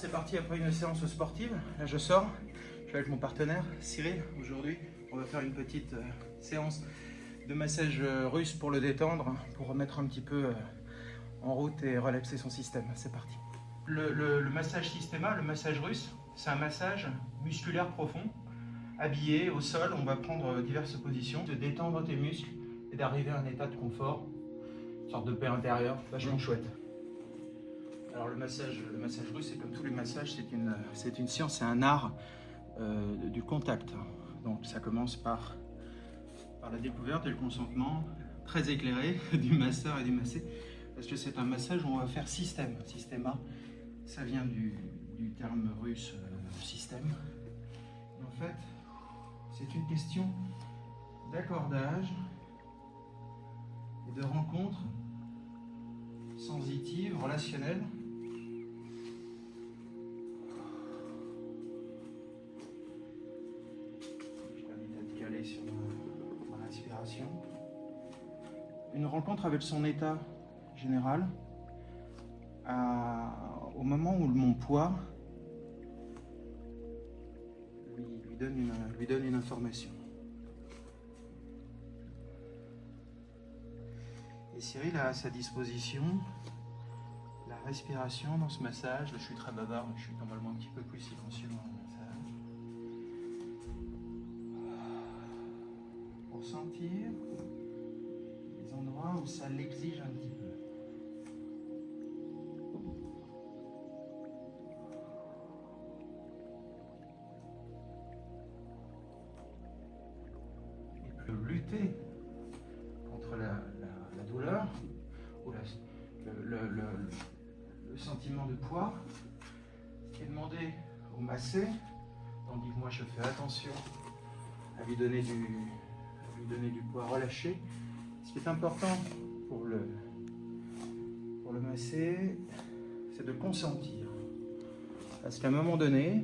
c'est parti après une séance sportive. Là je sors, je suis avec mon partenaire Cyril. Aujourd'hui on va faire une petite séance de massage russe pour le détendre, pour remettre un petit peu en route et relaxer son système. C'est parti. Le massage Systema, le massage russe, c'est un massage musculaire profond, habillé au sol. On va prendre diverses positions, de détendre tes muscles et d'arriver à un état de confort, une sorte de paix intérieure, vachement chouette. Alors le massage russe, c'est comme tous les massages, c'est une science, c'est un art du contact. Donc ça commence par la découverte et le consentement très éclairé du masseur et du massé, parce que c'est un massage où on va faire système. Systema, ça vient du terme russe système. Et en fait, c'est une question d'accordage et de rencontre sensitive, relationnelle. Sur ma respiration. Une rencontre avec son état général au moment où mon poids lui donne une information. Et Cyril a à sa disposition la respiration dans ce massage. Là, je suis très bavard, mais je suis normalement un petit peu plus silencieux dans le massage. Pour sentir les endroits où ça l'exige un petit peu. Et puis lutter contre la douleur ou le sentiment de poids, ce qui est demandé au massé, tandis que moi je fais attention à lui donner du poids relâché. Ce qui est important pour le masser, c'est de consentir. Parce qu'à un moment donné,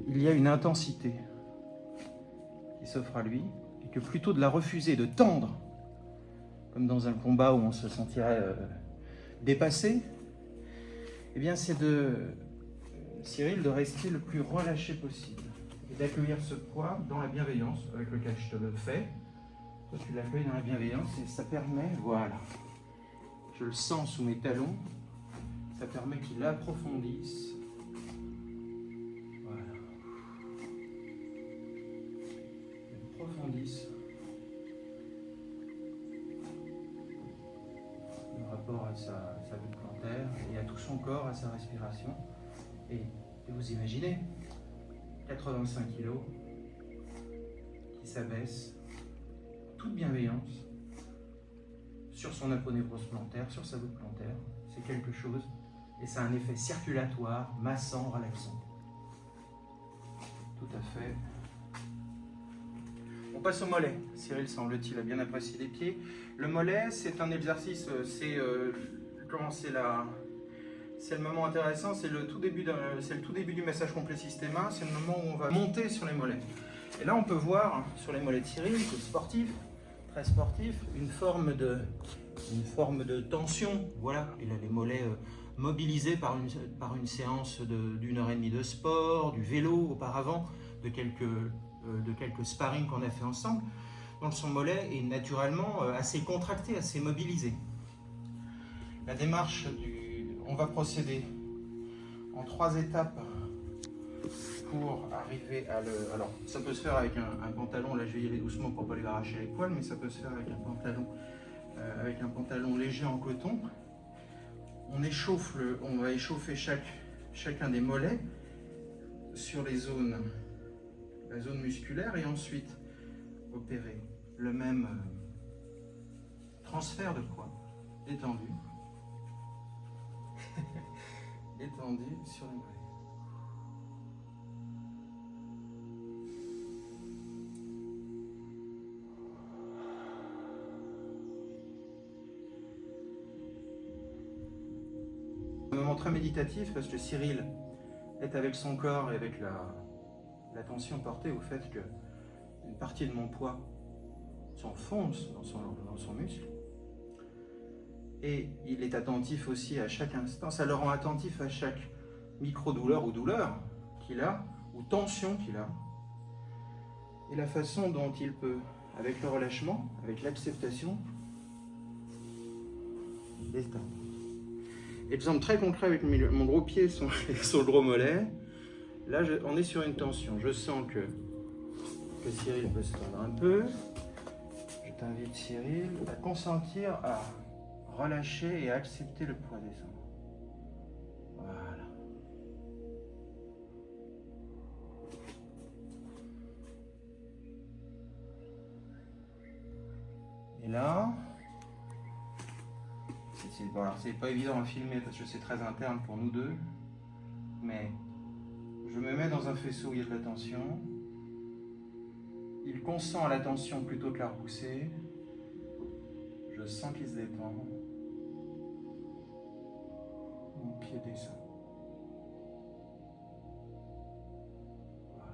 il y a une intensité qui s'offre à lui, et que plutôt de la refuser, de tendre, comme dans un combat où on se sentirait dépassé, eh bien c'est Cyril, de rester le plus relâché possible. Et d'accueillir ce poids dans la bienveillance avec lequel je te le fais. Toi, tu l'accueilles dans la bienveillance et ça permet, voilà, je le sens sous mes talons, ça permet qu'il approfondisse. Voilà. Il approfondisse le rapport à sa bulle plantaire et à tout son corps, à sa respiration. Et vous imaginez 85 kg qui s'abaisse, toute bienveillance, sur son aponévrose plantaire, sur sa voûte plantaire. C'est quelque chose, et ça a un effet circulatoire, massant, relaxant. Tout à fait. On passe au mollet. Cyril, semble-t-il, a bien apprécié les pieds. Le mollet, c'est un exercice, c'est le moment intéressant, c'est le tout début du massage complet Systema, c'est le moment où on va monter sur les mollets. Et là on peut voir sur les mollets de Cyril, qui est sportif, très sportif, une forme de tension. Voilà, il a les mollets mobilisés par une séance d'une heure et demie de sport, du vélo auparavant, de quelques sparring qu'on a fait ensemble. Donc son mollet est naturellement assez contracté, assez mobilisé. La démarche on va procéder en 3 étapes pour arriver à Alors, ça peut se faire avec un pantalon. Là, je vais y aller doucement pour ne pas lui arracher les poils, mais ça peut se faire avec un pantalon léger en coton. On va échauffer chacun des mollets sur la zone musculaire, et ensuite opérer le même transfert de poids détendu. Étendu sur les mollets. Un moment très méditatif, parce que Cyril est avec son corps et avec l'attention portée au fait qu'une partie de mon poids s'enfonce dans son muscle. et il est attentif aussi à chaque instant. Ça le rend attentif à chaque micro-douleur ou douleur qu'il a, ou tension qu'il a. Et la façon dont il peut, avec le relâchement, avec l'acceptation, détendre. Exemple très concret avec mon gros pied sur le gros mollet. Là, on est sur une tension. Je sens que Cyril peut se tendre un peu. Je t'invite, Cyril, à consentir à relâcher et à accepter le poids des os. Voilà. Et là, c'est pas évident à filmer parce que c'est très interne pour nous deux, mais je me mets dans un faisceau où il y a de la tension. Il consent à la tension plutôt que la repousser. Je sens qu'il se détend. Mon pied descend. Voilà.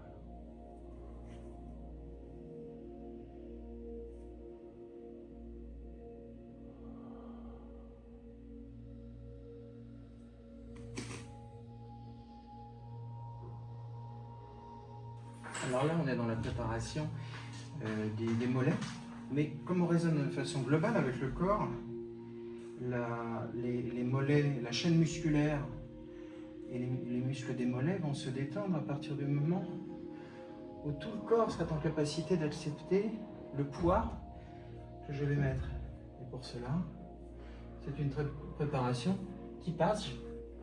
Alors là, on est dans la préparation des mollets, mais comme on raisonne de façon globale avec le corps, les mollets, la chaîne musculaire et les muscles des mollets vont se détendre à partir du moment où tout le corps sera en capacité d'accepter le poids que je vais mettre. Et pour cela, c'est une préparation qui passe,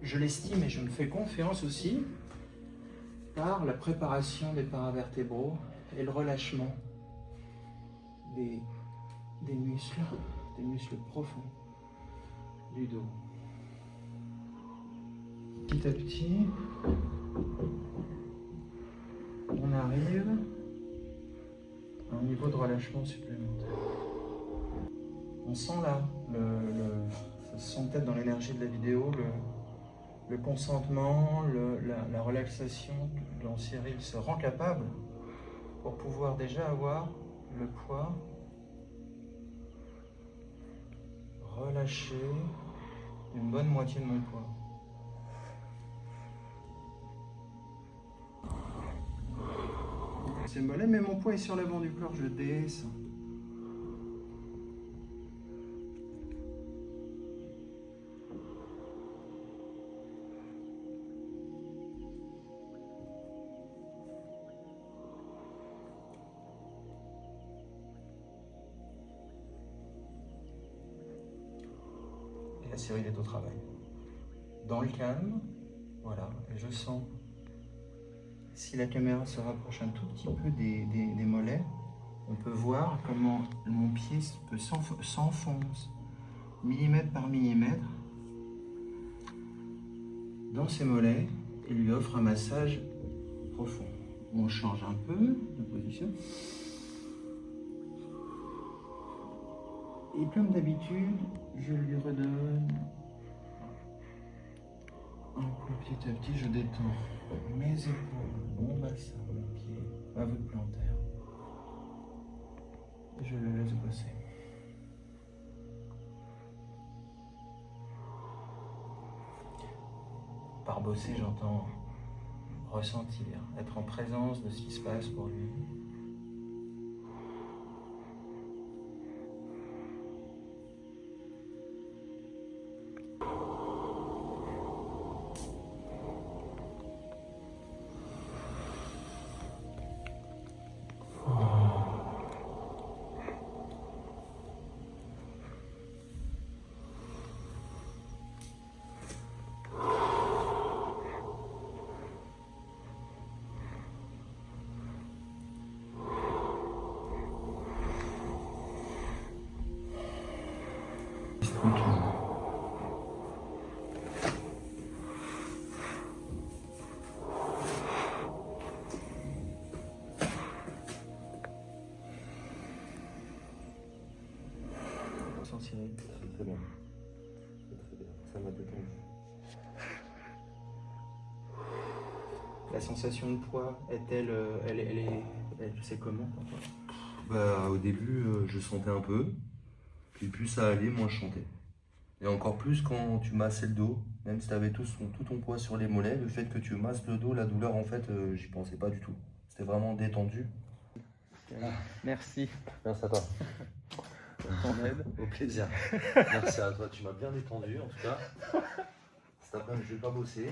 je l'estime et je me fais confiance aussi, par la préparation des paravertébraux et le relâchement des muscles profonds du dos. Petit à petit, on arrive à un niveau de relâchement supplémentaire. On sent là, ça se sent peut-être dans l'énergie de la vidéo, le consentement, la relaxation dont Cyril se rend capable pour pouvoir déjà avoir le poids relâché une bonne moitié de mon poids. C'est mollet, mais mon poids est sur l'avant du corps, je descends. Cyril est au travail. Dans le calme, voilà, et je sens, si la caméra se rapproche un tout petit peu des mollets, on peut voir comment mon pied s'enfonce millimètre par millimètre dans ses mollets et lui offre un massage profond. On change un peu de position. Et comme d'habitude, je lui redonne un coup petit à petit, je détends mes épaules, mon bassin, mon pied, ma voûte plantaire. Et je le laisse bosser. Par bosser, j'entends ressentir, être en présence de ce qui se passe pour lui. Cyril. C'est très bien. C'est très bien. Ça m'a détendu. La sensation de poids est-elle, c'est comment pour toi? Bah, au début, je sentais un peu. Puis plus ça allait, moins je chantais. Et encore plus quand tu massais le dos, même si tu avais tout ton poids sur les mollets, le fait que tu masses le dos, la douleur, en fait, j'y pensais pas du tout. C'était vraiment détendu. Merci Merci à toi. pour ton aide. Au plaisir. Merci à toi, tu m'as bien détendu en tout cas. Cet après-midi, je vais pas bosser.